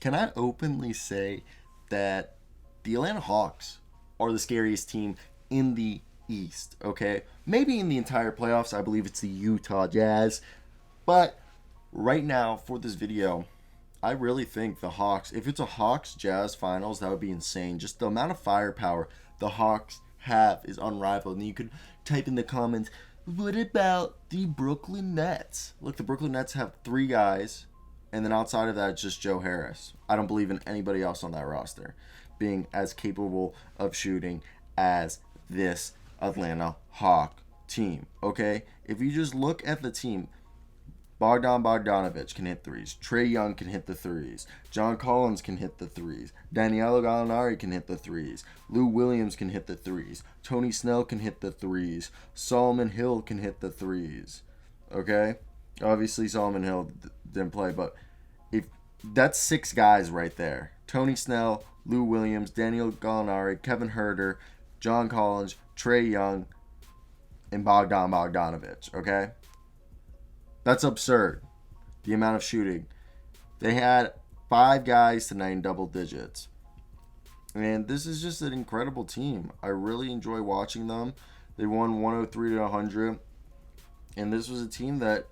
can I openly say that the Atlanta Hawks are the scariest team in the East, okay? Maybe in the entire playoffs, I believe it's the Utah Jazz. But right now, for this video, I really think the Hawks, if it's a Hawks Jazz finals, that would be insane. Just the amount of firepower the Hawks have is unrivaled. And you could type in the comments, what about the Brooklyn Nets? Look, the Brooklyn Nets have three guys, and then outside of that, it's just Joe Harris. I don't believe in anybody else on that roster being as capable of shooting as this Atlanta Hawk team. Okay? If you just look at the team, Bogdanovich can hit threes. Trae Young can hit the threes. John Collins can hit the threes. Danilo Gallinari can hit the threes. Lou Williams can hit the threes. Tony Snell can hit the threes. Solomon Hill can hit the threes. Okay? Obviously Solomon Hill didn't play, but if that's six guys right there. Tony Snell, Lou Williams, Danilo Gallinari, Kevin Huerter, John Collins, Trae Young, and Bogdanovich. Okay? That's absurd, the amount of shooting. They had five guys tonight in double digits. And this is just an incredible team. I really enjoy watching them. They won 103 to 100. And this was a team that,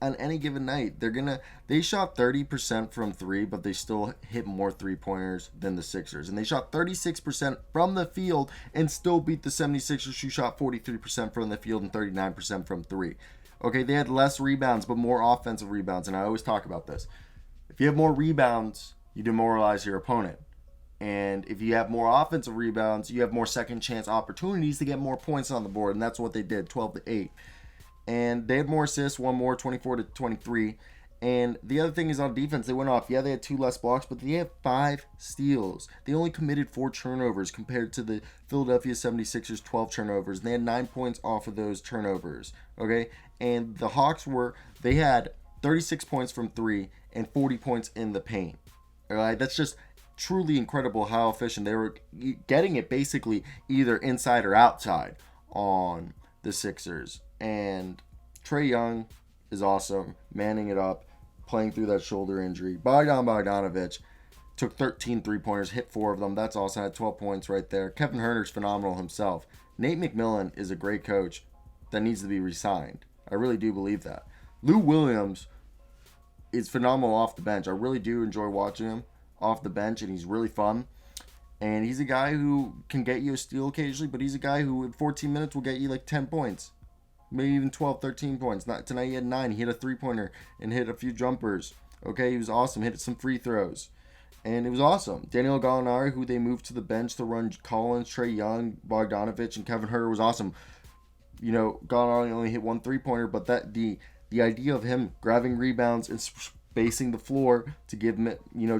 on any given night, they shot 30% from three, but they still hit more three-pointers than the Sixers. And they shot 36% from the field and still beat the 76ers, who shot 43% from the field and 39% from three. Okay, they had less rebounds, but more offensive rebounds. And I always talk about this. If you have more rebounds, you demoralize your opponent. And if you have more offensive rebounds, you have more second chance opportunities to get more points on the board. And that's what they did, 12-8. And they had more assists, one more, 24 to 23. And the other thing is on defense, they went off. Yeah, they had 2 less blocks, but they had 5 steals. They only committed 4 turnovers compared to the Philadelphia 76ers 12 turnovers. And they had 9 points off of those turnovers. Okay? And the Hawks they had 36 points from 3 and 40 points in the paint. All right? That's just truly incredible how efficient they were getting it basically either inside or outside on the Sixers. And Trae Young is awesome, manning it up, playing through that shoulder injury. Bogdanovich took 13 three-pointers, hit 4 of them. That's awesome. Had 12 points right there. Kevin Huerter's phenomenal himself. Nate McMillan is a great coach that needs to be re-signed. I really do believe that. Lou Williams is phenomenal off the bench. I really do enjoy watching him off the bench, and he's really fun. And he's a guy who can get you a steal occasionally, but he's a guy who in 14 minutes will get you like 10 points. Maybe even 12, 13 points. Tonight he had 9. He hit a three-pointer and hit a few jumpers. Okay, he was awesome. Hit some free throws. And it was awesome. Danilo Gallinari, who they moved to the bench to run Collins, Trae Young, Bogdanovich, and Kevin Huerter, was awesome. You know, Gallinari only hit 1 three-pointer, but the idea of him grabbing rebounds and spacing the floor to give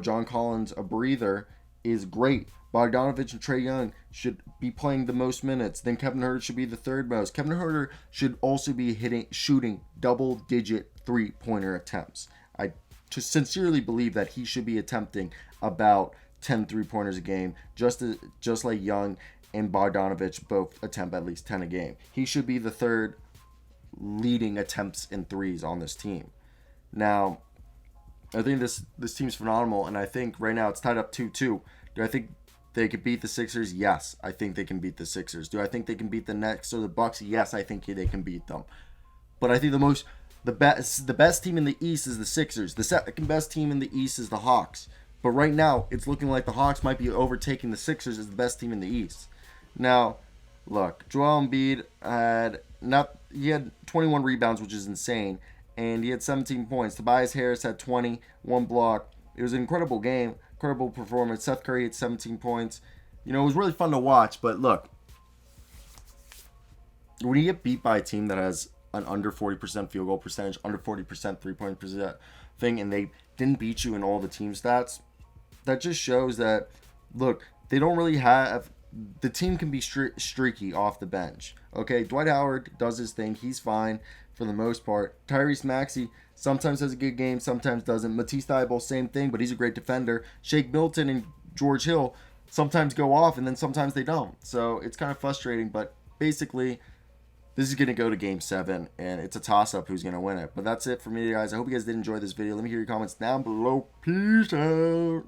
John Collins a breather is great. Bogdanovich and Trae Young should be playing the most minutes. Then Kevin Huerter should be the third most. Kevin Huerter should also be shooting double-digit three-pointer attempts. I just sincerely believe that he should be attempting about 10 three-pointers a game, just like Young and Bogdanovich both attempt at least 10 a game. He should be the third leading attempts in threes on this team. Now, I think this team's phenomenal, and I think right now it's tied up 2-2. Do I think they could beat the Sixers? Yes, I think they can beat the Sixers. Do I think they can beat the Nets or the Bucks? Yes, I think they can beat them. But I think the best team in the East is the Sixers. The second best team in the East is the Hawks. But right now, it's looking like the Hawks might be overtaking the Sixers as the best team in the East. Now, look, Joel Embiid had 21 rebounds, which is insane, and he had 17 points. Tobias Harris had 20, 1 block. It was an incredible game, incredible performance. Seth Curry had 17 points. You know, it was really fun to watch, but look, when you get beat by a team that has an under 40% field goal percentage, under 40% three-point percent thing, and they didn't beat you in all the team stats, that just shows that, look, they don't really have... The team can be streaky off the bench. Okay, Dwight Howard does his thing. He's fine for the most part. Tyrese Maxey sometimes has a good game, sometimes doesn't. Matisse Thybulle, same thing, but he's a great defender. Shake Milton and George Hill sometimes go off, and then sometimes they don't. So it's kind of frustrating, but basically This is going to go to game 7, and it's a toss-up who's going to win it. But that's it for me, guys. I hope you guys did enjoy this video. Let me hear your comments down below. Peace out.